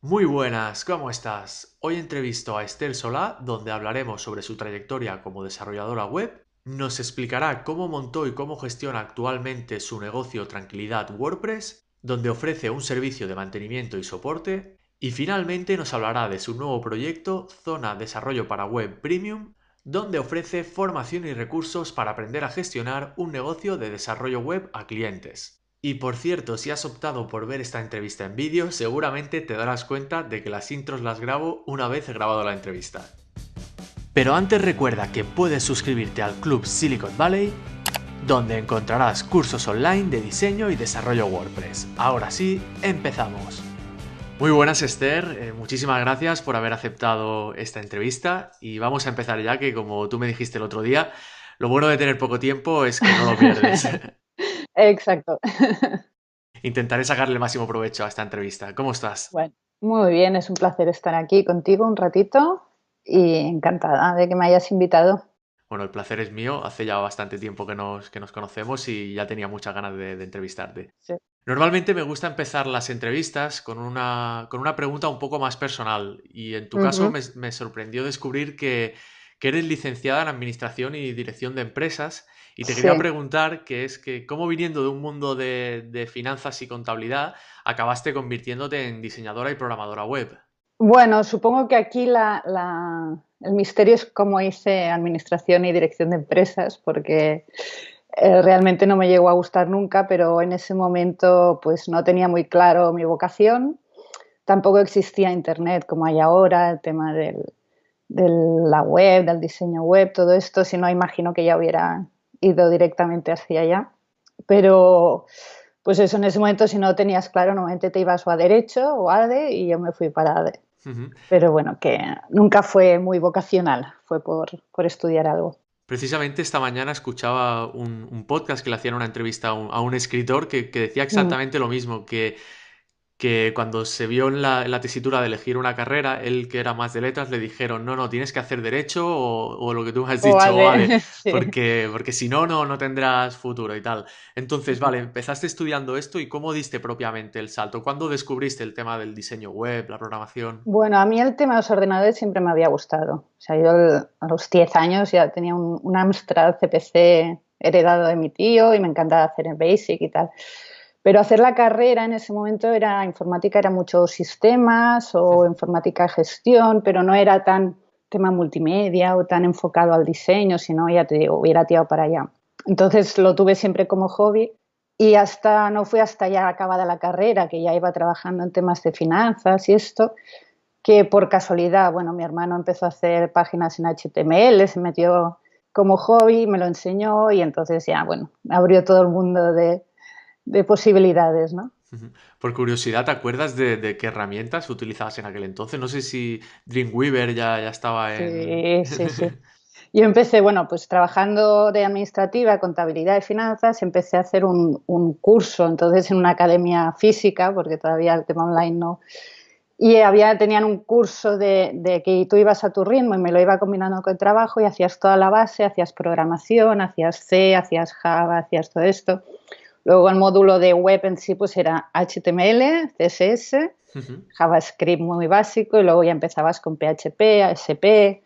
Muy buenas, ¿cómo estás? Hoy entrevisto a Esther Solá, donde hablaremos sobre su trayectoria como desarrolladora web. Nos explicará cómo montó y cómo gestiona actualmente su negocio Tranquilidad WordPress, donde ofrece un servicio de mantenimiento y soporte. Y finalmente nos hablará de su nuevo proyecto Zona Desarrollo para Web Premium, donde ofrece formación y recursos para aprender a gestionar un negocio de desarrollo web a clientes. Y por cierto, si has optado por ver esta entrevista en vídeo, seguramente te darás cuenta de que las intros las grabo una vez he grabado la entrevista. Pero antes recuerda que puedes suscribirte al Club Silicon Valley, donde encontrarás cursos online de diseño y desarrollo WordPress. Ahora sí, empezamos. Muy buenas, Esther, muchísimas gracias por haber aceptado esta entrevista y vamos a empezar ya, que como tú me dijiste el otro día, lo bueno de tener poco tiempo es que no lo pierdes. Exacto. Intentaré sacarle el máximo provecho a esta entrevista. ¿Cómo estás? Bueno, muy bien, es un placer estar aquí contigo un ratito y encantada de que me hayas invitado. Bueno, el placer es mío. Hace ya bastante tiempo que nos conocemos y ya tenía muchas ganas de entrevistarte. Sí. Normalmente me gusta empezar las entrevistas con una pregunta un poco más personal y en tu caso Ujú. me sorprendió descubrir que eres licenciada en Administración y Dirección de Empresas y te quería Sí. preguntar cómo viniendo de un mundo de finanzas y contabilidad acabaste convirtiéndote en diseñadora y programadora web. Bueno, supongo que aquí el misterio es cómo hice administración y dirección de empresas, porque realmente no me llegó a gustar nunca, pero en ese momento pues no tenía muy claro mi vocación. Tampoco existía internet como hay ahora, el tema de la web, del diseño web, todo esto, si no imagino que ya hubiera ido directamente hacia allá. Pero, pues eso, en ese momento si no tenías claro, normalmente te ibas o a Derecho o ADE y yo me fui para ADE. Pero bueno, que nunca fue muy vocacional, fue por estudiar algo. Precisamente esta mañana escuchaba un podcast que le hacían una entrevista a un escritor que decía Mm. exactamente lo mismo, que cuando se vio en la tesitura de elegir una carrera, él que era más de letras, le dijeron, no, no, tienes que hacer derecho o lo que tú me has O dicho, o ADE, ADE, sí. porque si no, no tendrás futuro y tal. Entonces, vale, empezaste estudiando esto y ¿cómo diste propiamente el salto? ¿Cuándo descubriste el tema del diseño web, la programación? Bueno, a mí el tema de los ordenadores siempre me había gustado. O sea, yo a los 10 años ya tenía un Amstrad CPC heredado de mi tío y me encantaba hacer el Basic y tal. Pero hacer la carrera en ese momento era informática, era muchos sistemas o informática de gestión, pero no era tan tema multimedia o tan enfocado al diseño, sino ya te digo, hubiera tirado para allá. Entonces lo tuve siempre como hobby y hasta no fue hasta ya acabada la carrera que ya iba trabajando en temas de finanzas y esto, que por casualidad, bueno, mi hermano empezó a hacer páginas en HTML, se metió como hobby, me lo enseñó y entonces ya, bueno, abrió todo el mundo de posibilidades, ¿no? Ujú. Por curiosidad, ¿te acuerdas de qué herramientas utilizabas en aquel entonces? No sé si Dreamweaver ya estaba en... Sí, sí, sí. Yo empecé, bueno, pues trabajando de administrativa, contabilidad y finanzas, empecé a hacer un curso, entonces en una academia física, porque todavía el tema online no. Y tenían un curso de que tú ibas a tu ritmo y me lo iba combinando con el trabajo y hacías toda la base, hacías programación, hacías C, hacías Java, hacías todo esto. Luego el módulo de web en sí pues era HTML, CSS, Ujú. JavaScript muy básico y luego ya empezabas con PHP, ASP,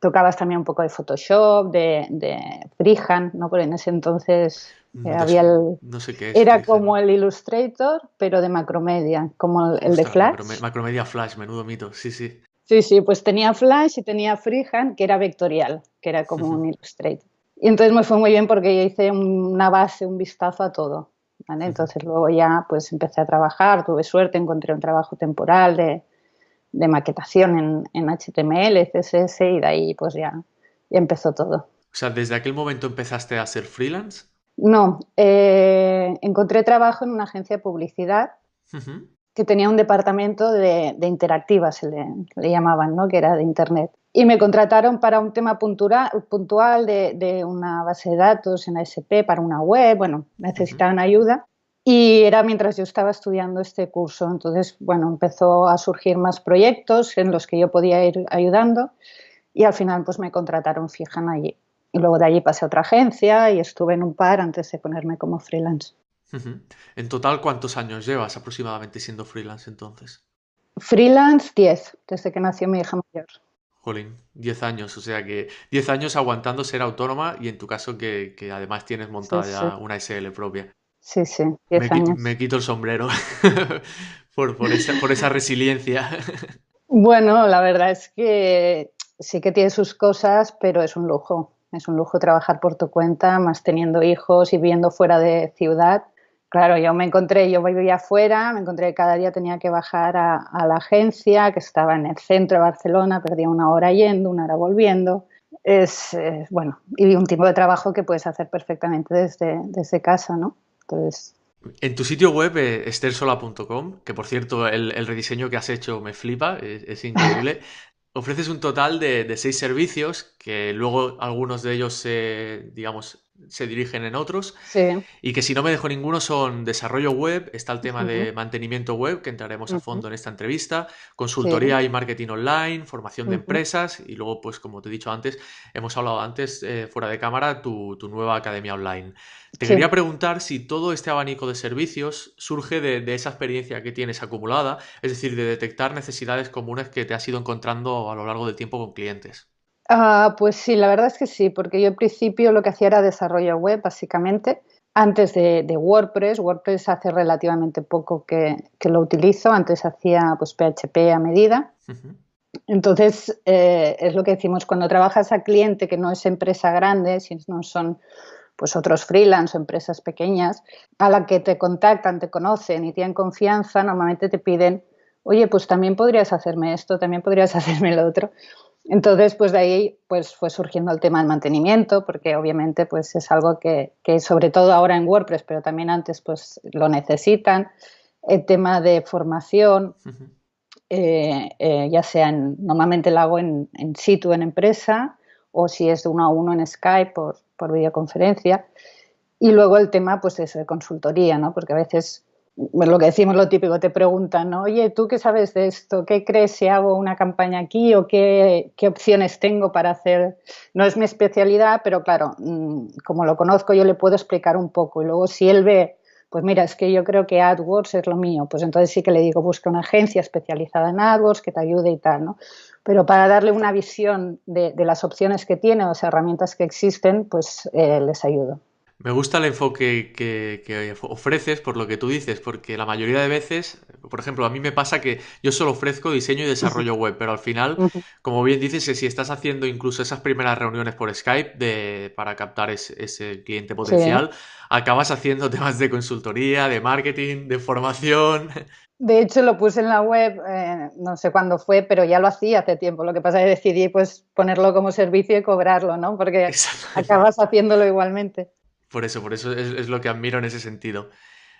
tocabas también un poco de Photoshop, de Freehand, ¿no? Porque en ese entonces había No sé qué es era como Freehand. el Illustrator, pero de Macromedia, como el de Ostras, Flash. Macromedia Flash, menudo mito. Sí, sí. Sí, sí, pues tenía Flash y tenía Freehand, que era vectorial, que era como un Illustrator. Y entonces me fue muy bien porque ya hice una base, un vistazo a todo, ¿vale? Entonces luego ya pues empecé a trabajar, tuve suerte, encontré un trabajo temporal de maquetación en HTML, CSS y de ahí pues ya empezó todo. O sea, ¿desde aquel momento empezaste a ser freelance? No, encontré trabajo en una agencia de publicidad Ujú. que tenía un departamento de interactivas, le llamaban, ¿no? Que era de Internet. Y me contrataron para un tema puntual de una base de datos en ASP para una web, bueno, Ujú. necesitaban ayuda. Y era mientras yo estaba estudiando este curso. Entonces, bueno, empezó a surgir más proyectos en los que yo podía ir ayudando y al final pues me contrataron fija allí. Y luego de allí pasé a otra agencia y estuve en un par antes de ponerme como freelance. Ujú. En total, ¿cuántos años llevas aproximadamente siendo freelance entonces? Freelance 10, desde que nació mi hija mayor. Jolín, 10 años, o sea que 10 años aguantando ser autónoma y en tu caso que además tienes Sí, montada sí, ya una SL propia. sí, sí, 10 años. Me quito el sombrero por esa resiliencia. Bueno, la verdad es que sí que tiene sus cosas, pero es un lujo. Es un lujo trabajar por tu cuenta, más teniendo hijos y viviendo fuera de ciudad. Claro, yo vivía fuera, me encontré que cada día tenía que bajar a la agencia, que estaba en el centro de Barcelona, perdía una hora yendo, una hora volviendo. Bueno, y un tipo de trabajo que puedes hacer perfectamente desde casa, ¿no? Entonces, En tu sitio web, esthersola.com, que por cierto el rediseño que has hecho me flipa, es increíble, ofreces un total de 6 servicios, que luego algunos de ellos digamos, se dirigen en otros, sí. y que si no me dejo ninguno son desarrollo web, está el tema Ujú, de mantenimiento web, que entraremos a ujú, fondo en esta entrevista, sí. consultoría y marketing online, formación de Ujú, empresas, y luego, pues como te he dicho antes, hemos hablado antes, fuera de cámara, tu nueva academia online. Te quería sí. preguntar si todo este abanico de servicios surge de esa experiencia que tienes acumulada, es decir, de detectar necesidades comunes que te has ido encontrando a lo largo del tiempo con clientes. Pues sí, la verdad es que sí, porque yo al principio lo que hacía era desarrollo web, básicamente, antes de WordPress. WordPress hace relativamente poco que lo utilizo, antes hacía pues PHP a medida. Ujú. Entonces, es lo que decimos, cuando trabajas a cliente que no es empresa grande, si no son pues otros freelance o empresas pequeñas, a la que te contactan, te conocen y tienen confianza, normalmente te piden, oye, pues también podrías hacerme esto, también podrías hacerme lo otro. Entonces, pues de ahí pues fue surgiendo el tema del mantenimiento, porque obviamente pues es algo que sobre todo ahora en WordPress, pero también antes pues lo necesitan. El tema de formación, Ujú. ya sea normalmente lo hago en situ, en empresa, o si es de uno a uno en Skype por videoconferencia. Y luego el tema, pues eso, de consultoría, ¿no? Porque a veces, pues lo que decimos lo típico, te preguntan, ¿no? Oye, ¿tú qué sabes de esto? ¿Qué crees si hago una campaña aquí o qué opciones tengo para hacer? No es mi especialidad, pero claro, como lo conozco, yo le puedo explicar un poco. Y luego si él ve, pues mira, es que yo creo que AdWords es lo mío, pues entonces sí que le digo, busca una agencia especializada en AdWords que te ayude y tal, ¿no? Pero para darle una visión de las opciones que tiene o las herramientas que existen, pues les ayudo. Me gusta el enfoque que ofreces por lo que tú dices, porque la mayoría de veces, por ejemplo, a mí me pasa que yo solo ofrezco diseño y desarrollo web, pero al final, como bien dices, si estás haciendo incluso esas primeras reuniones por Skype para captar ese cliente Sí. potencial, acabas haciendo temas de consultoría, de marketing, de formación. De hecho, lo puse en la web, no sé cuándo fue, pero ya lo hacía hace tiempo. Lo que pasa es que decidí pues ponerlo como servicio y cobrarlo, ¿no? Porque Exactamente. acabas haciéndolo igualmente. Por eso es lo que admiro en ese sentido.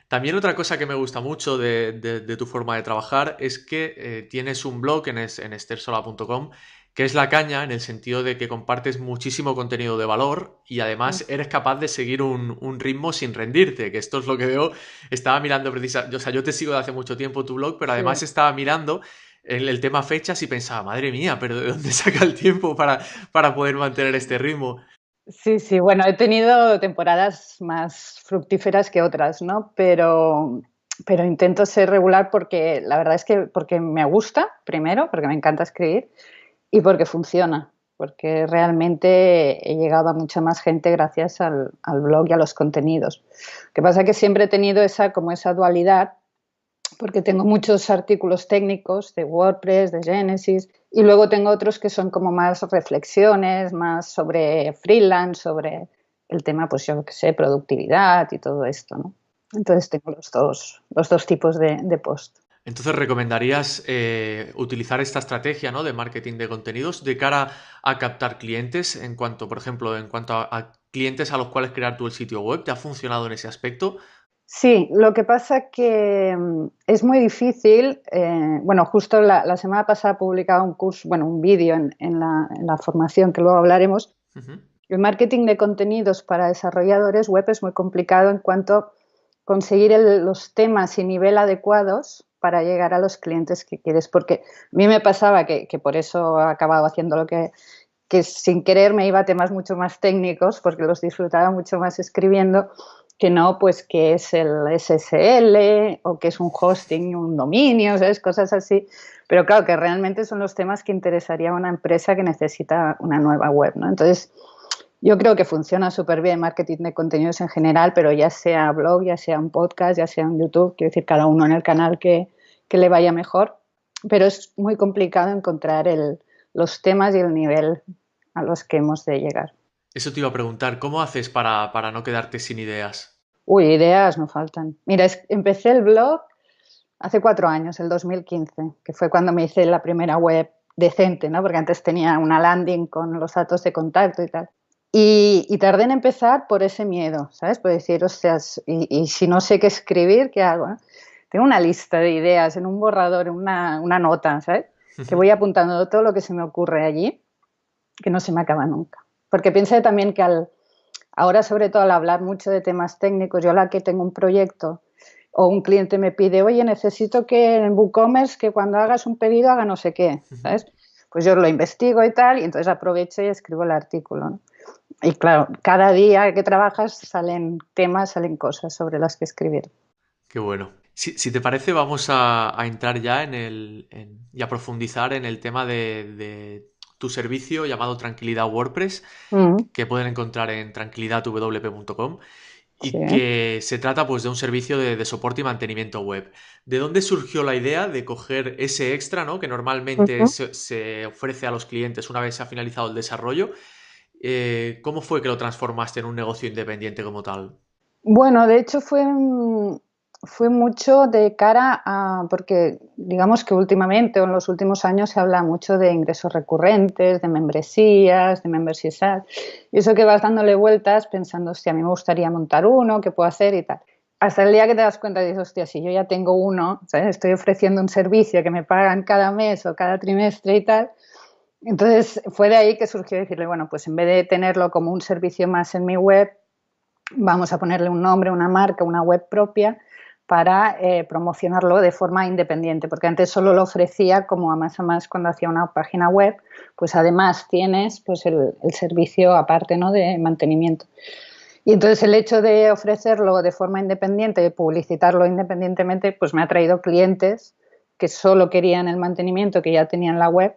También otra cosa que me gusta mucho de tu forma de trabajar es que tienes un blog en estersola.com que es la caña en el sentido de que compartes muchísimo contenido de valor y además eres capaz de seguir un ritmo sin rendirte, que esto es lo que veo. Estaba mirando precisamente, o sea, yo te sigo de hace mucho tiempo tu blog, pero Sí. además estaba mirando el tema fechas y pensaba, madre mía, pero ¿de dónde saca el tiempo para poder mantener este ritmo? Sí, sí, bueno, he tenido temporadas más fructíferas que otras, ¿no? Pero intento ser regular porque la verdad es que porque me gusta, primero, porque me encanta escribir y porque funciona, porque realmente he llegado a mucha más gente gracias al blog y a los contenidos. Lo que pasa es que siempre he tenido como esa dualidad porque tengo muchos artículos técnicos de WordPress, de Genesis, y luego tengo otros que son como más reflexiones, más sobre freelance, sobre el tema, pues yo qué sé, productividad y todo esto, ¿no? Entonces tengo los dos tipos de post. Entonces, ¿recomendarías utilizar esta estrategia, ¿no?, de marketing de contenidos de cara a captar clientes en cuanto, por ejemplo, en cuanto a clientes a los cuales crear tú el sitio web? ¿Te ha funcionado en ese aspecto? Sí, lo que pasa que es muy difícil. Bueno, justo la semana pasada publicaba un curso, bueno, un vídeo en la formación que luego hablaremos. Ujú. El marketing de contenidos para desarrolladores web es muy complicado en cuanto a conseguir los temas y nivel adecuados para llegar a los clientes que quieres. Porque a mí me pasaba que por eso he acabado haciendo que sin querer me iba a temas mucho más técnicos, porque los disfrutaba mucho más escribiendo. que no, pues que es el SSL o que es un hosting, un dominio, ¿sabes? Cosas así. Pero claro, que realmente son los temas que interesaría a una empresa que necesita una nueva web, ¿no? Entonces, yo creo que funciona súper bien marketing de contenidos en general, pero ya sea blog, ya sea un podcast, ya sea un YouTube, quiero decir, cada uno en el canal que le vaya mejor. Pero es muy complicado encontrar los temas y el nivel a los que hemos de llegar. Eso te iba a preguntar, ¿cómo haces para no quedarte sin ideas? Uy, ideas no faltan. Mira, empecé el blog hace 4 años, el 2015, que fue cuando me hice la primera web decente, ¿no? Porque antes tenía una landing con los datos de contacto y tal. Y tardé en empezar por ese miedo, ¿sabes? Por decir, hostias, y si no sé qué escribir, ¿qué hago? ¿No? Tengo una lista de ideas en un borrador, en una nota, ¿sabes? Que voy apuntando todo lo que se me ocurre allí, que no se me acaba nunca. Porque pienso también que ahora, sobre todo al hablar mucho de temas técnicos, yo la que tengo un proyecto o un cliente me pide, oye, necesito que en WooCommerce, que cuando hagas un pedido haga no sé qué, ¿sabes? Pues yo lo investigo y tal, y entonces aprovecho y escribo el artículo, ¿no? Y claro, cada día que trabajas salen temas, salen cosas sobre las que escribir. Qué bueno. Si te parece, vamos a entrar ya y a profundizar en el tema de tu servicio llamado Tranquilidad WordPress, Mm, que pueden encontrar en tranquilidadwp.com sí. y que se trata pues de un servicio de soporte y mantenimiento web. ¿De dónde surgió la idea de coger ese extra, ¿no? Que normalmente Ujú. se ofrece a los clientes una vez se ha finalizado el desarrollo? ¿Cómo fue que lo transformaste en un negocio independiente como tal? Bueno, de hecho fue mucho de cara a, porque digamos que últimamente o en los últimos años se habla mucho de ingresos recurrentes, de membresías, de membership sites, y eso que vas dándole vueltas pensando, hostia, a mí me gustaría montar uno, ¿qué puedo hacer y tal? Hasta el día que te das cuenta y dices, hostia, si yo ya tengo uno, ¿sabes? Estoy ofreciendo un servicio que me pagan cada mes o cada trimestre y tal. Entonces fue de ahí que surgió decirle, bueno, pues en vez de tenerlo como un servicio más en mi web, vamos a ponerle un nombre, una marca, una web propia para promocionarlo de forma independiente, porque antes solo lo ofrecía como a más cuando hacía una página web, pues además tienes pues el servicio aparte, ¿no? De mantenimiento. Y entonces el hecho de ofrecerlo de forma independiente, de publicitarlo independientemente, pues me ha traído clientes que solo querían el mantenimiento, que ya tenían la web,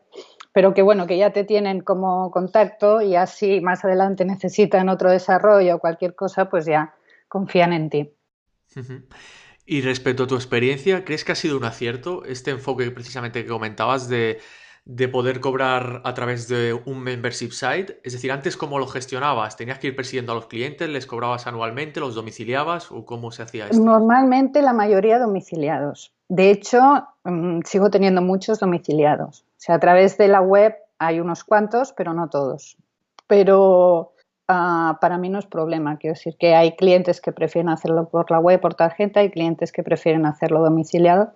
pero que bueno, que ya te tienen como contacto y así más adelante necesitan otro desarrollo o cualquier cosa, pues ya confían en ti. Y respecto a tu experiencia, ¿crees que ha sido un acierto este enfoque precisamente que comentabas de poder cobrar a través de un membership site? Es decir, antes, ¿cómo lo gestionabas? ¿Tenías que ir persiguiendo a los clientes? ¿Les cobrabas anualmente? ¿Los domiciliabas? ¿O cómo se hacía esto? Normalmente la mayoría domiciliados. De hecho, sigo teniendo muchos domiciliados. O sea, a través de la web hay unos cuantos, pero no todos. Pero para mí no es problema. Quiero decir que hay clientes que prefieren hacerlo por la web, por tarjeta, hay clientes que prefieren hacerlo domiciliado.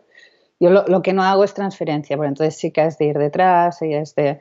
Yo lo que no hago es transferencia, porque entonces sí que es de ir detrás y es de...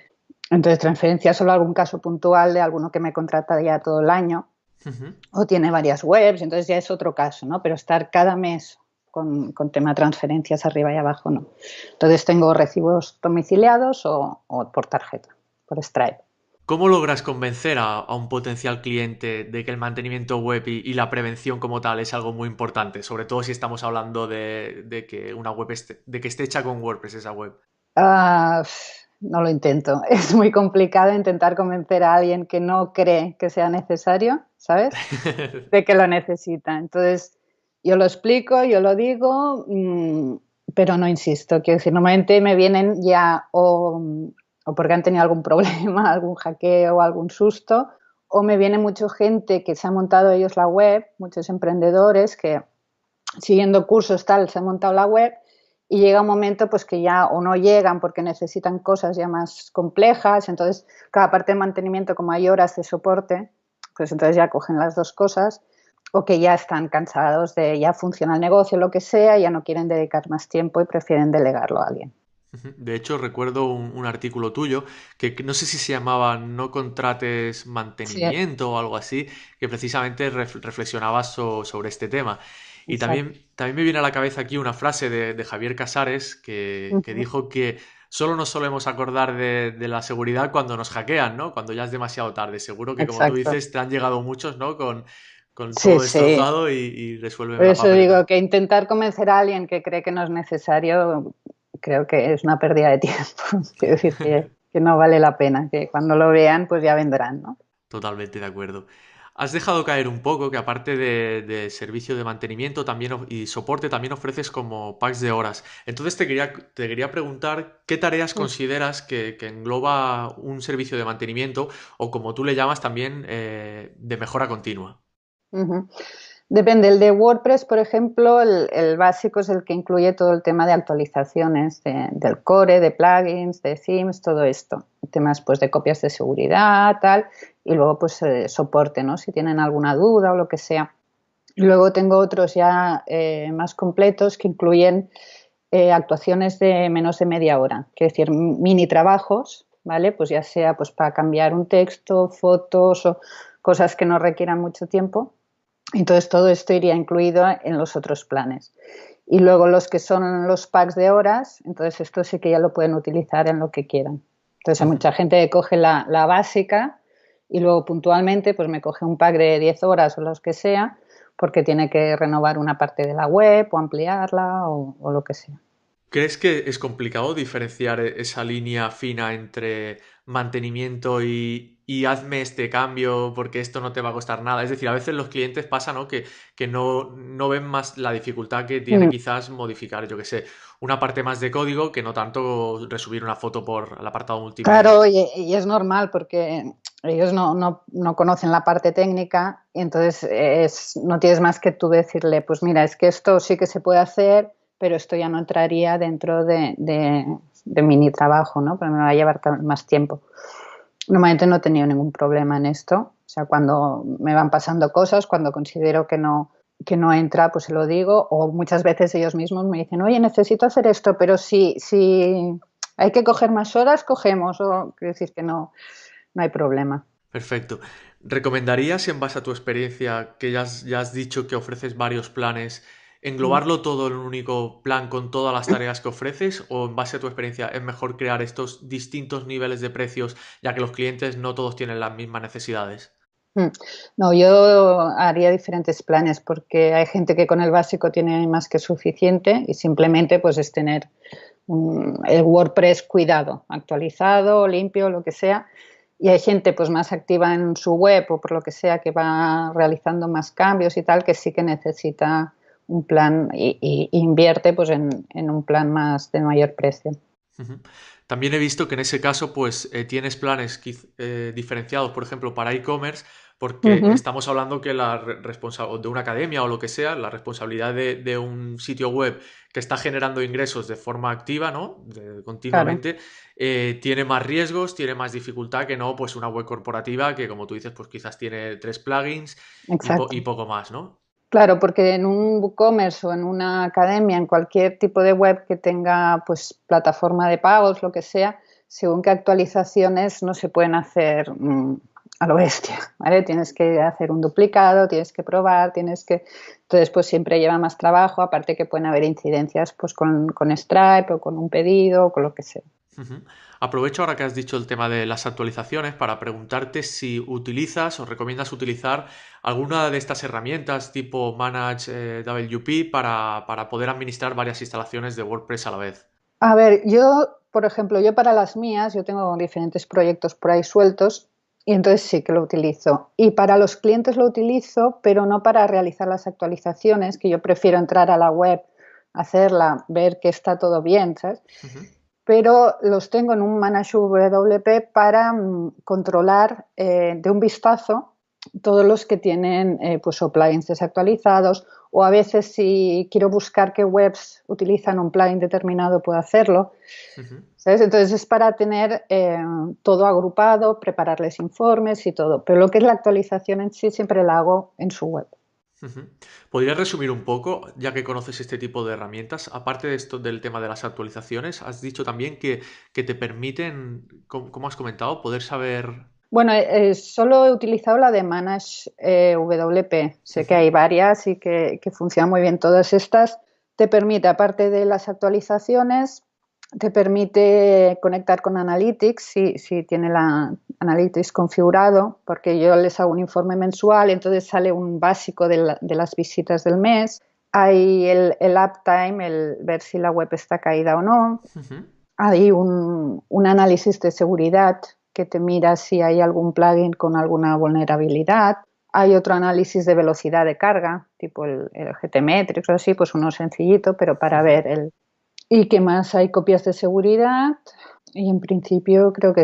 Entonces transferencia solo algún caso puntual de alguno que me contrata ya todo el año Ujú. o tiene varias webs, entonces ya es otro caso, ¿no? Pero estar cada mes con tema transferencias arriba y abajo, no. Entonces tengo recibos domiciliados o por tarjeta, por Stripe. ¿Cómo logras convencer a un potencial cliente de que el mantenimiento web y la prevención como tal es algo muy importante? Sobre todo si estamos hablando de que una web de que esté hecha con WordPress esa web. Ah, no lo intento. Es muy complicado intentar convencer a alguien que no cree que sea necesario, ¿sabes? De que lo necesita. Entonces, yo lo explico, yo lo digo, pero no insisto. Quiero decir, normalmente me vienen ya o porque han tenido algún problema, algún hackeo o algún susto, o me viene mucha gente que se ha montado ellos la web, muchos emprendedores que siguiendo cursos tal se han montado la web y llega un momento pues que ya o no llegan porque necesitan cosas ya más complejas, entonces cada parte de mantenimiento como hay horas de soporte, pues entonces ya cogen las dos cosas o que ya están cansados de ya funciona el negocio, lo que sea, ya no quieren dedicar más tiempo y prefieren delegarlo a alguien. De hecho, recuerdo un artículo tuyo que no sé si se llamaba No contrates Sí, mantenimiento o algo así, que precisamente reflexionabas sobre este tema. Y exacto. también me viene a la cabeza aquí una frase de Javier Casares que Uh-huh. dijo que solo nos solemos acordar de la seguridad cuando nos hackean, ¿no? Cuando ya es demasiado tarde. Seguro que, como tú Exacto. dices, te han llegado muchos, ¿no? con Sí, todo sí. destrozado y resuélveme Por la eso papeleta. digo que intentar convencer a alguien que cree que no es necesario, creo que es una pérdida de tiempo. Quiero decir que no vale la pena, que cuando lo vean, pues ya vendrán, ¿no? Totalmente de acuerdo. Has dejado caer un poco que aparte de servicio de mantenimiento también y soporte, también ofreces como packs de horas. Entonces te quería preguntar qué tareas Mm. consideras que engloba un servicio de mantenimiento o como tú le llamas también de mejora continua. Ujú. Depende, el de WordPress, por ejemplo, el básico es el que incluye todo el tema de actualizaciones del core, de plugins, de themes, todo esto. Temas pues de copias de seguridad, tal, y luego pues soporte, ¿no? Si tienen alguna duda o lo que sea. Luego tengo otros ya más completos que incluyen actuaciones de menos de media hora, es decir, mini trabajos, ¿vale? Pues ya sea pues para cambiar un texto, fotos o cosas que no requieran mucho tiempo. Entonces todo esto iría incluido en los otros planes. Y luego los que son los packs de horas, entonces esto sí que ya lo pueden utilizar en lo que quieran. Entonces hay mucha gente que coge la básica y luego puntualmente pues me coge un pack de 10 horas o los que sea porque tiene que renovar una parte de la web o ampliarla o lo que sea. ¿Crees que es complicado diferenciar esa línea fina entre mantenimiento y hazme este cambio porque esto no te va a costar nada? Es decir, a veces los clientes pasa, ¿no? Que no ven más la dificultad que tiene Mm. quizás modificar, yo qué sé, una parte más de código que no tanto resubir una foto por el apartado multimedia. Claro, y es normal porque ellos no conocen la parte técnica y entonces no tienes más que tú decirle, pues mira, es que esto sí que se puede hacer, pero esto ya no entraría dentro de mini trabajo, ¿no? Pero me va a llevar más tiempo. Normalmente no he tenido ningún problema en esto. O sea, cuando me van pasando cosas, cuando considero que no entra, pues se lo digo. O muchas veces ellos mismos me dicen, oye, necesito hacer esto, pero si hay que coger más horas, cogemos. O quiero decir que no hay problema. Perfecto. ¿Recomendarías, en base a tu experiencia, que ya has dicho que ofreces varios planes, Mm. englobarlo todo en un único plan con todas las tareas que ofreces? ¿O en base a tu experiencia es mejor crear estos distintos niveles de precios, ya que los clientes no todos tienen las mismas necesidades? Mm. No, yo haría diferentes planes porque hay gente que con el básico tiene más que suficiente y simplemente pues es tener el WordPress cuidado, actualizado, limpio, lo que sea. Y hay gente pues más activa en su web o por lo que sea que va realizando más cambios y tal, que sí que necesita un plan y invierte pues en un plan más de mayor precio. Ujú. También he visto que en ese caso, pues tienes planes diferenciados, por ejemplo, para e-commerce, porque Ujú. estamos hablando que o de una academia o lo que sea, la responsabilidad de un sitio web que está generando ingresos de forma activa, ¿no? Claro, Continuamente, tiene más riesgos, tiene más dificultad que no, pues una web corporativa que, como tú dices, pues quizás tiene tres plugins y exacto. poco más, ¿no? Claro, porque en un WooCommerce o en una academia, en cualquier tipo de web que tenga pues plataforma de pagos, lo que sea, según qué actualizaciones no se pueden hacer a lo bestia, ¿vale? Tienes que hacer un duplicado, tienes que probar, Entonces, pues siempre lleva más trabajo, aparte que pueden haber incidencias pues con Stripe o con un pedido o con lo que sea. Ujú. Aprovecho ahora que has dicho el tema de las actualizaciones para preguntarte si utilizas o recomiendas utilizar alguna de estas herramientas tipo Manage WP para poder administrar varias instalaciones de WordPress a la vez. A ver, por ejemplo, yo para las mías, yo tengo diferentes proyectos por ahí sueltos y entonces sí que lo utilizo. Y para los clientes lo utilizo, pero no para realizar las actualizaciones, que yo prefiero entrar a la web, hacerla, ver que está todo bien, ¿sabes? Ujú, Pero los tengo en un Manage WP para controlar de un vistazo todos los que tienen pues o plugins desactualizados o a veces si quiero buscar qué webs utilizan un plugin determinado puedo hacerlo, ujú, ¿sabes? Entonces es para tener todo agrupado, prepararles informes y todo, pero lo que es la actualización en sí siempre la hago en su web. ujú. ¿Podrías resumir un poco, ya que conoces este tipo de herramientas? Aparte de esto del tema de las actualizaciones, has dicho también que te permiten, como has comentado, poder saber... Bueno, solo he utilizado la de Manage WP. Sé que Ujú, hay varias y que funcionan muy bien todas estas. Te permite, aparte de las actualizaciones, te permite conectar con Analytics si tiene la Analytics configurado, porque yo les hago un informe mensual, entonces sale un básico de las visitas del mes. Hay el uptime, el ver si la web está caída o no. Ujú. Hay un análisis de seguridad que te mira si hay algún plugin con alguna vulnerabilidad. Hay otro análisis de velocidad de carga, tipo el GTmetrix o así, pues uno sencillito, pero para Ujú. ver el... ¿Y qué más? Hay copias de seguridad y en principio creo que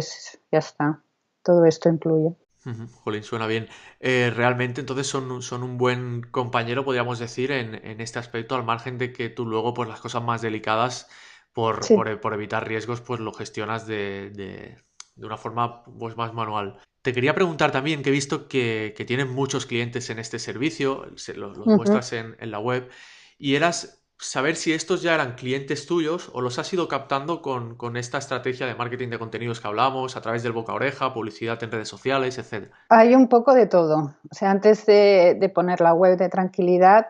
ya está. Todo esto incluye. Ujú. Jolín, suena bien. Realmente entonces son un buen compañero, podríamos decir, en este aspecto, al margen de que tú luego, pues las cosas más delicadas, Sí. por evitar riesgos, pues lo gestionas de una forma pues, más manual. Te quería preguntar también, que he visto que tienen muchos clientes en este servicio, los Ujú. muestras en la web, y eras saber si estos ya eran clientes tuyos o los has ido captando con esta estrategia de marketing de contenidos que hablamos, a través del boca a oreja, publicidad en redes sociales, etcétera. Hay un poco de todo. O sea, antes de poner la web de tranquilidad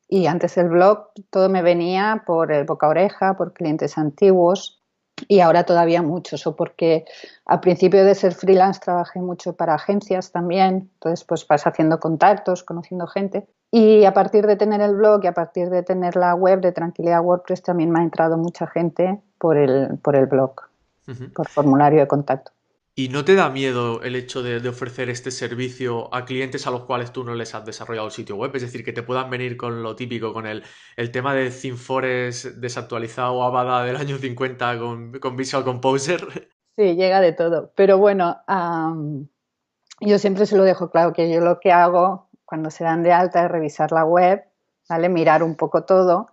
y antes el blog, todo me venía por el boca a oreja, por clientes antiguos y ahora todavía muchos. O porque al principio de ser freelance trabajé mucho para agencias también. Entonces, pues vas haciendo contactos, conociendo gente. Y a partir de tener el blog y a partir de tener la web de Tranquilidad WordPress también me ha entrado mucha gente por el blog, Ujú. por formulario de contacto. ¿Y no te da miedo el hecho de ofrecer este servicio a clientes a los cuales tú no les has desarrollado el sitio web? Es decir, que te puedan venir con lo típico, con el tema de ThemeForest desactualizado o Avada del año 50 con Visual Composer. Sí, llega de todo. Pero bueno, yo siempre se lo dejo claro que yo lo que hago cuando se dan de alta es revisar la web, ¿vale? Mirar un poco todo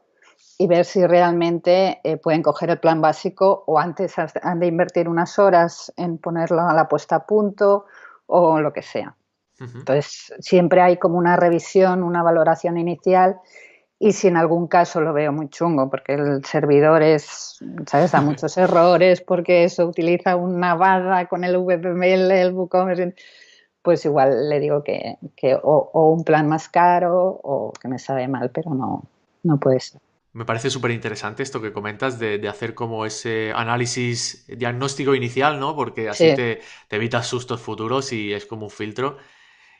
y ver si realmente pueden coger el plan básico o antes han de invertir unas horas en ponerlo a la puesta a punto o lo que sea. Ujú. Entonces, siempre hay como una revisión, una valoración inicial y si en algún caso lo veo muy chungo, porque el servidor es, ¿sabes? Da muchos errores, porque eso utiliza una bada con el VPML, el WooCommerce, pues igual le digo que o un plan más caro o que me sabe mal, pero no puede ser. Me parece súper interesante esto que comentas de hacer como ese análisis diagnóstico inicial, ¿no? Porque así Sí, te evitas sustos futuros y es como un filtro.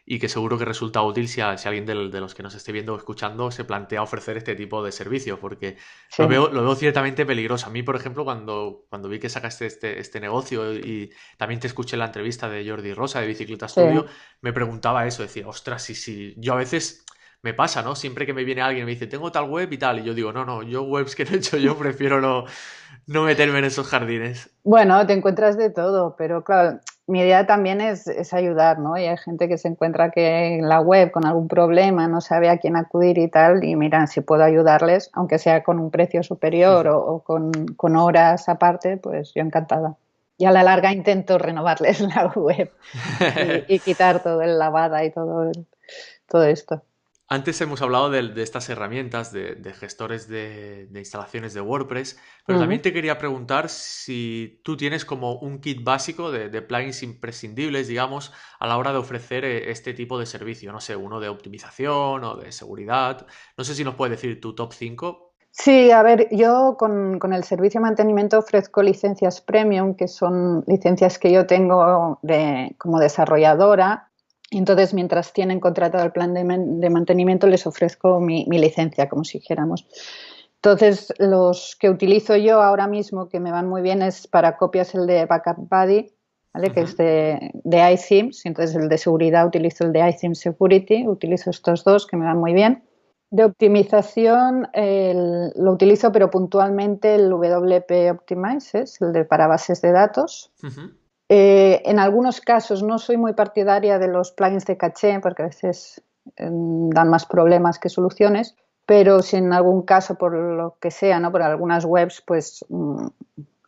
Y que seguro que resulta útil si alguien de los que nos esté viendo o escuchando se plantea ofrecer este tipo de servicio, porque sí, lo veo ciertamente peligroso. A mí, por ejemplo, cuando vi que sacaste este negocio y también te escuché la entrevista de Jordi Rosa de Bicicleta sí. Studio, me preguntaba eso, decía, ostras, sí, yo a veces me pasa, ¿no? Siempre que me viene alguien y me dice, tengo tal web y tal, y yo digo, no, yo webs que no he hecho yo prefiero no meterme en esos jardines. Bueno, te encuentras de todo, pero claro, mi idea también es ayudar, ¿no? Y hay gente que se encuentra que en la web con algún problema no sabe a quién acudir y tal, y miran si puedo ayudarles, aunque sea con un precio superior o con horas aparte, pues yo encantada. Y a la larga intento renovarles la web y quitar todo el lavada y todo esto. Antes hemos hablado de estas herramientas de gestores de instalaciones de WordPress, pero también Mm. te quería preguntar si tú tienes como un kit básico de plugins imprescindibles, digamos, a la hora de ofrecer este tipo de servicio. No sé, uno de optimización o de seguridad. No sé si nos puedes decir tu top 5. Sí, a ver, yo con el servicio de mantenimiento ofrezco licencias premium, que son licencias que yo tengo como desarrolladora. Y entonces, mientras tienen contratado el plan de mantenimiento, les ofrezco mi licencia, como si dijéramos. Entonces, los que utilizo yo ahora mismo, que me van muy bien, es para copias el de Backup Buddy, ¿vale? Que es de iThemes. Entonces, el de seguridad utilizo el de iThemes Security. Utilizo estos dos que me van muy bien. De optimización lo utilizo, pero puntualmente el WP Optimize, es el de para bases de datos. En algunos casos no soy muy partidaria de los plugins de caché, porque a veces dan más problemas que soluciones, pero si en algún caso, por lo que sea, ¿no? Por algunas webs, pues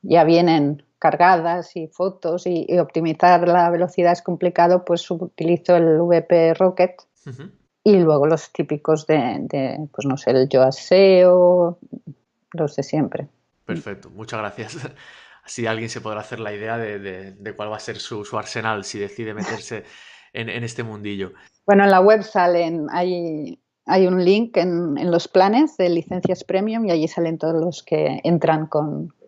ya vienen cargadas y fotos y optimizar la velocidad es complicado, pues utilizo el WP Rocket. Y luego los típicos pues no sé, el Yoast SEO, los de siempre. Perfecto, muchas gracias. Así alguien se podrá hacer la idea de cuál va a ser su arsenal si decide meterse en este mundillo. Bueno, en la web hay un link en los planes de licencias premium y allí salen todos los que entran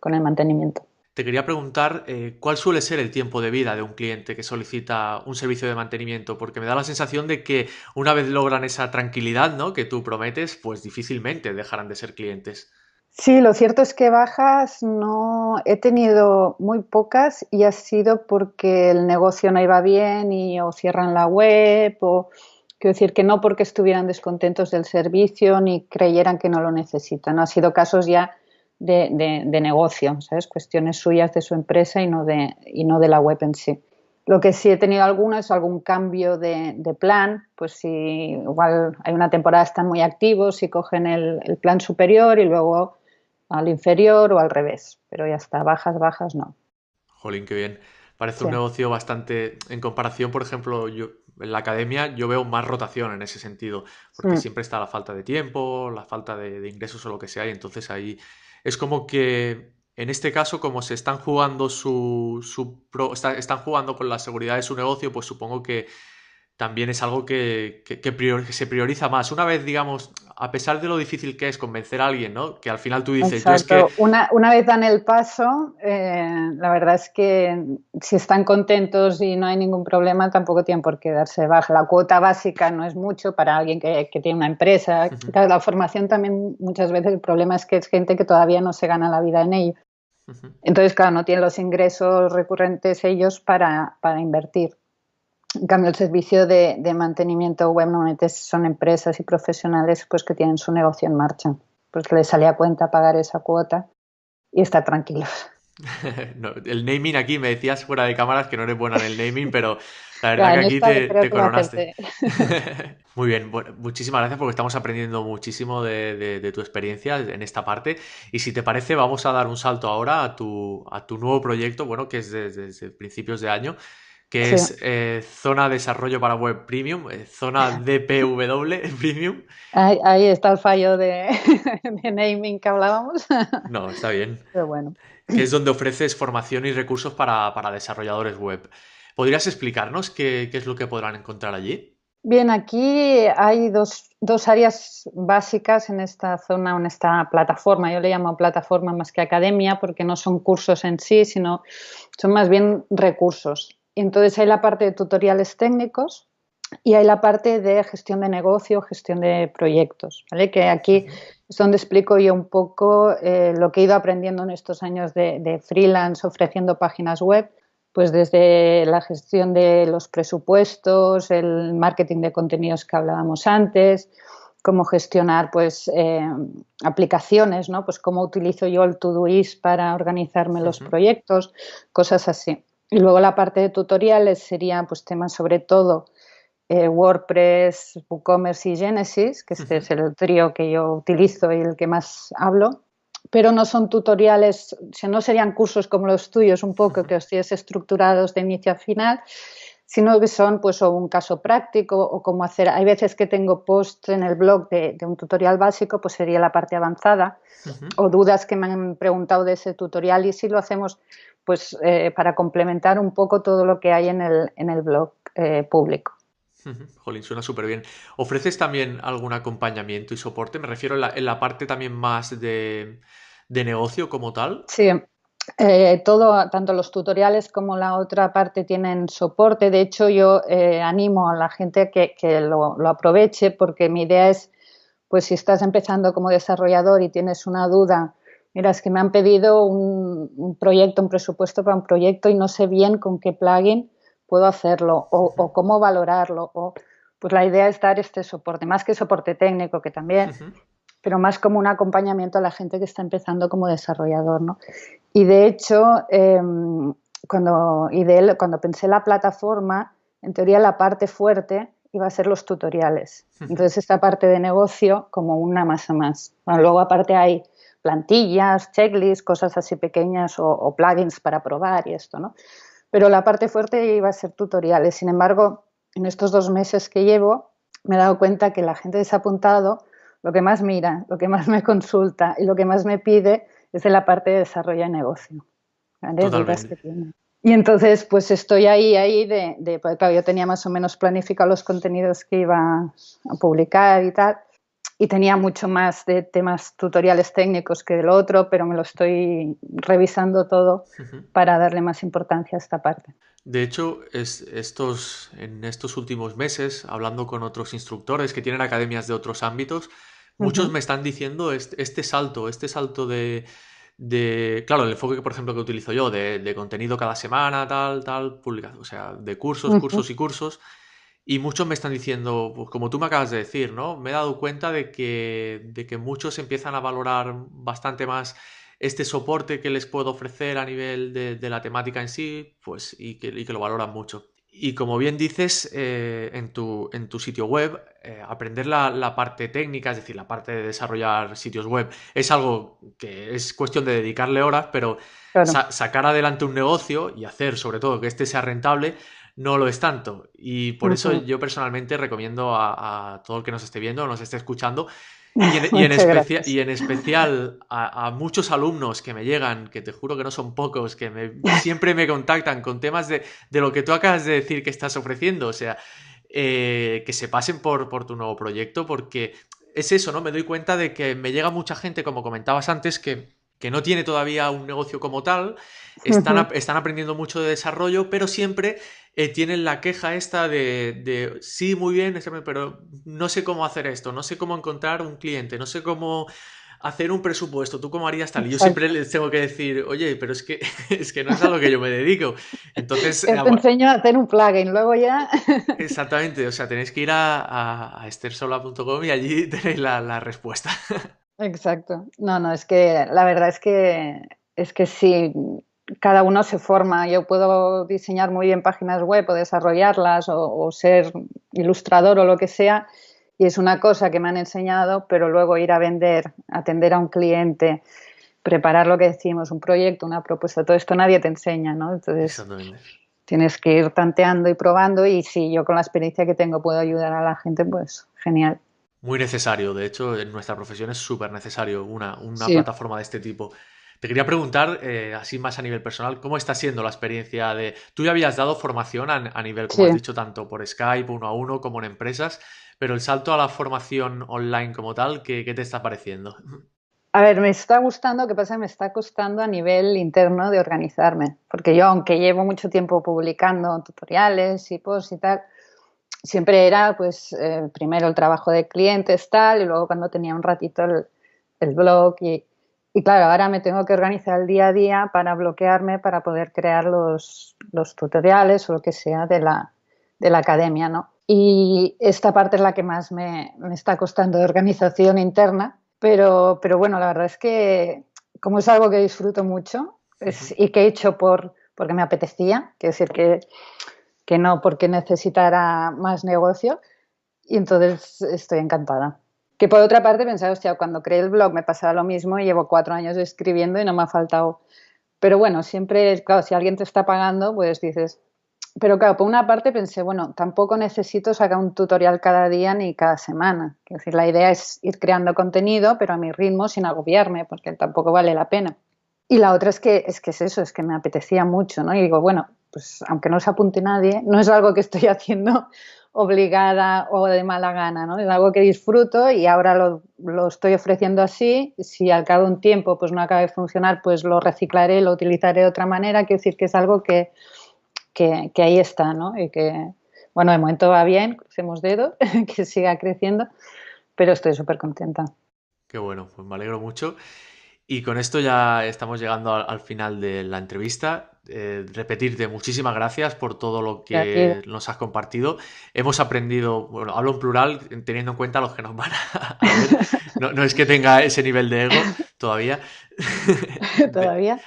con el mantenimiento. Te quería preguntar cuál suele ser el tiempo de vida de un cliente que solicita un servicio de mantenimiento, porque me da la sensación de que una vez logran esa tranquilidad, ¿no?, que tú prometes, pues difícilmente dejarán de ser clientes. Sí, lo cierto es que bajas no he tenido muy pocas y ha sido porque el negocio no iba bien y o cierran la web o quiero decir que no porque estuvieran descontentos del servicio ni creyeran que no lo necesitan. Ha sido casos ya de negocio, ¿sabes? Cuestiones suyas de su empresa y no de la web en sí. Lo que sí he tenido alguno es algún cambio de plan, pues si igual hay una temporada están muy activos y cogen el plan superior y luego al inferior o al revés, pero ya está, bajas no. Jolín, qué bien. Parece Sí. un negocio bastante, en comparación, por ejemplo, yo en la academia yo veo más rotación en ese sentido, porque Mm. siempre está la falta de tiempo, la falta de ingresos o lo que sea, y entonces ahí es como que en este caso, como se están jugando están jugando con la seguridad de su negocio, pues supongo que también es algo que se prioriza más. Una vez, digamos, a pesar de lo difícil que es convencer a alguien, ¿no? Que al final tú dices, yo es que... Exacto. Una vez dan el paso, la verdad es que si están contentos y no hay ningún problema, tampoco tienen por qué darse baja. La cuota básica no es mucho para alguien que tiene una empresa. Ujú, Claro, la formación también muchas veces el problema es que es gente que todavía no se gana la vida en ello. ujú. Entonces, claro, no tienen los ingresos recurrentes ellos para invertir. En cambio, el servicio de mantenimiento web normalmente son empresas y profesionales pues, que tienen su negocio en marcha. Pues les sale a cuenta pagar esa cuota y estar tranquilos. No, el naming aquí me decías fuera de cámaras que no eres buena en el naming, pero la verdad Ya, que en aquí esta creo te que lo coronaste. acerté. Muy bien, bueno, muchísimas gracias porque estamos aprendiendo muchísimo de tu experiencia en esta parte. Y si te parece, vamos a dar un salto ahora a tu nuevo proyecto, bueno, que es desde principios de año, que Sí, es Zona Desarrollo para Web Premium, Zona DPW Premium. ahí está el fallo de naming que hablábamos. No, está bien. Pero bueno. Que es donde ofreces formación y recursos para desarrolladores web. ¿Podrías explicarnos qué es lo que podrán encontrar allí? Bien, aquí hay dos áreas básicas en esta zona, en esta plataforma. Yo le llamo plataforma más que academia porque no son cursos en sí, sino son más bien recursos. Entonces hay la parte de tutoriales técnicos y hay la parte de gestión de negocio, gestión de proyectos, ¿vale? Que aquí Ujú, es donde explico yo un poco lo que he ido aprendiendo en estos años de freelance ofreciendo páginas web, pues desde la gestión de los presupuestos, el marketing de contenidos que hablábamos antes, cómo gestionar pues aplicaciones, ¿no? Pues cómo utilizo yo el Todoist para organizarme los ujú, proyectos, cosas así. Y luego la parte de tutoriales sería pues temas sobre todo WordPress, WooCommerce y Genesis, que este ujú. es el trío que yo utilizo y el que más hablo, pero no son tutoriales, no serían cursos como los tuyos, un poco que os tienes estructurados de inicio a final, sino que son pues o un caso práctico o cómo hacer. Hay veces que tengo posts en el blog de un tutorial básico, pues sería la parte avanzada, Ujú, o dudas que me han preguntado de ese tutorial y si lo hacemos pues para complementar un poco todo lo que hay en el blog público. ujú. Jolín, suena súper bien. ¿Ofreces también algún acompañamiento y soporte? Me refiero en la parte también más de negocio como tal. Sí, todo, tanto los tutoriales como la otra parte tienen soporte. De hecho, yo animo a la gente que lo aproveche porque mi idea es, pues si estás empezando como desarrollador y tienes una duda, mira, es que me han pedido un proyecto, un presupuesto para un proyecto y no sé bien con qué plugin puedo hacerlo Ujú, o cómo valorarlo. Pues la idea es dar este soporte, más que soporte técnico, que también, ujú. pero más como un acompañamiento a la gente que está empezando como desarrollador, ¿no? Y de hecho, cuando pensé la plataforma, en teoría la parte fuerte iba a ser los tutoriales. Ujú. Entonces, esta parte de negocio como una masa más. Bueno, luego aparte hay plantillas, checklists, cosas así pequeñas o plugins para probar y esto, ¿no? Pero la parte fuerte iba a ser tutoriales. Sin embargo, en estos 2 meses que llevo, me he dado cuenta que la gente que se ha apuntado, lo que más mira, lo que más me consulta y lo que más me pide es de la parte de desarrollo de negocio, ¿vale? Dudas Totalmente. que tienen. Y entonces, pues estoy ahí porque claro, yo tenía más o menos planificado los contenidos que iba a publicar y tal. y tenía mucho más de temas tutoriales técnicos que del otro, pero me lo estoy revisando todo Ujú. para darle más importancia a esta parte. De hecho, en estos últimos meses, hablando con otros instructores que tienen academias de otros ámbitos, muchos Ujú, me están diciendo este salto claro, el enfoque que, por ejemplo, que utilizo yo, de contenido cada semana, tal, publicación, o sea, de cursos, ujú. cursos y cursos, y muchos me están diciendo, pues como tú me acabas de decir, ¿no? Me he dado cuenta de que muchos empiezan a valorar bastante más este soporte que les puedo ofrecer a nivel de la temática en sí, pues, y que lo valoran mucho. Y como bien dices, en tu sitio web, aprender la parte técnica, es decir, la parte de desarrollar sitios web, es algo que es cuestión de dedicarle horas, pero Claro. sacar adelante un negocio y hacer sobre todo que este sea rentable, no lo es tanto. Y por eso Ujú. yo personalmente recomiendo a todo el que nos esté viendo, nos esté escuchando, Muchas gracias. y en especial a muchos alumnos que me llegan, que te juro que no son pocos, siempre me contactan con temas de lo que tú acabas de decir que estás ofreciendo. O sea, que se pasen por tu nuevo proyecto, porque es eso, ¿no? Me doy cuenta de que me llega mucha gente, como comentabas antes, que no tiene todavía un negocio como tal, Ujú. están aprendiendo mucho de desarrollo, pero siempre tienen la queja esta de sí, muy bien, pero no sé cómo hacer esto, no sé cómo encontrar un cliente, no sé cómo hacer un presupuesto, ¿tú cómo harías tal? Y yo siempre Exacto. les tengo que decir, oye, pero es que, es que no es a lo que yo me dedico. Entonces, Te enseño a hacer un plugin, luego ya. exactamente, o sea, tenéis que ir a estersola.com y allí tenéis la respuesta. Exacto. No, no, es que la verdad es que sí, cada uno se forma. Yo puedo diseñar muy bien páginas web o desarrollarlas o ser ilustrador o lo que sea, y es una cosa que me han enseñado, pero luego ir a vender, atender a un cliente, preparar lo que decimos, un proyecto, una propuesta, todo esto nadie te enseña, ¿no? Entonces Exactamente. tienes que ir tanteando y probando, y si yo con la experiencia que tengo puedo ayudar a la gente, pues genial. Muy necesario, de hecho, en nuestra profesión es súper necesario una Sí, plataforma de este tipo. Te quería preguntar, así más a nivel personal, ¿cómo está siendo la experiencia de... Tú ya habías dado formación a nivel, como has sí. dicho, tanto por Skype, uno a uno, como en empresas, pero el salto a la formación online como tal, ¿qué te está pareciendo? A ver, me está gustando, ¿qué pasa? Me está costando a nivel interno de organizarme, porque yo, aunque llevo mucho tiempo publicando tutoriales y posts y tal, siempre era, pues, primero el trabajo de clientes, tal, y luego cuando tenía un ratito el blog, y claro, ahora me tengo que organizar el día a día para bloquearme, para poder crear los tutoriales o lo que sea de la academia, ¿no? Y esta parte es la que más me está costando de organización interna, pero bueno, la verdad es que como es algo que disfruto mucho y que he hecho porque me apetecía, quiero decir que no porque necesitara más negocio, y entonces estoy encantada. Que por otra parte pensaba, hostia, cuando creé el blog me pasaba lo mismo y llevo 4 años escribiendo y no me ha faltado. Pero bueno, siempre, claro, si alguien te está pagando, pues dices. Pero claro, por una parte pensé, bueno, tampoco necesito sacar un tutorial cada día ni cada semana. Es decir, la idea es ir creando contenido, pero a mi ritmo, sin agobiarme, porque tampoco vale la pena. Y la otra es eso, es que me apetecía mucho, ¿no? Y digo, bueno, pues aunque no se apunte nadie, no es algo que estoy haciendo obligada o de mala gana, ¿no? Es algo que disfruto y ahora lo estoy ofreciendo así. Si al cabo de un tiempo pues no acaba de funcionar, pues lo reciclaré, lo utilizaré de otra manera. Quiero decir que es algo que ahí está, ¿no? Y que, bueno, de momento va bien, crucemos dedos, que siga creciendo, pero estoy súper contenta. Qué bueno, pues me alegro mucho. Y con esto ya estamos llegando al final de la entrevista. Repetirte muchísimas gracias por todo lo Y a ti, que nos has compartido. Hemos aprendido, bueno, hablo en plural, teniendo en cuenta los que nos van a ver. No, no es que tenga ese nivel de ego todavía. De- todavía.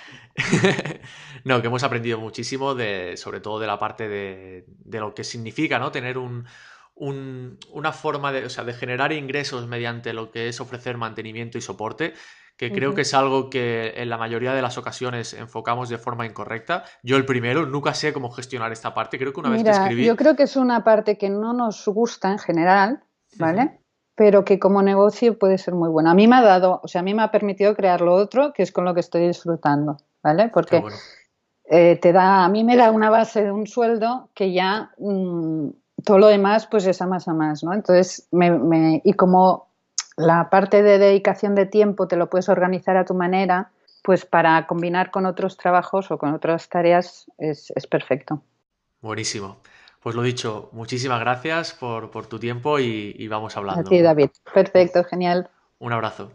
No, que hemos aprendido muchísimo sobre todo de la parte de lo que significa, ¿no? Tener una forma o sea, de generar ingresos mediante lo que es ofrecer mantenimiento y soporte, que creo que Ujú. es algo que en la mayoría de las ocasiones enfocamos de forma incorrecta. Yo el primero, nunca sé cómo gestionar esta parte. Creo que una vez te Mira, yo escribí. creo que es una parte que no nos gusta en general, Ujú. ¿vale? Pero que como negocio puede ser muy bueno. A mí me ha dado, o sea, a mí me ha permitido crear lo otro, que es con lo que estoy disfrutando, ¿vale? Qué Porque bueno. a mí me da una base de un sueldo que ya todo lo demás pues es a más, ¿no? Entonces, y como la parte de dedicación de tiempo te lo puedes organizar a tu manera, pues para combinar con otros trabajos o con otras tareas es perfecto. Buenísimo. Pues lo dicho, muchísimas gracias por tu tiempo y vamos A ti, hablando. David. Un, Perfecto, genial. un abrazo.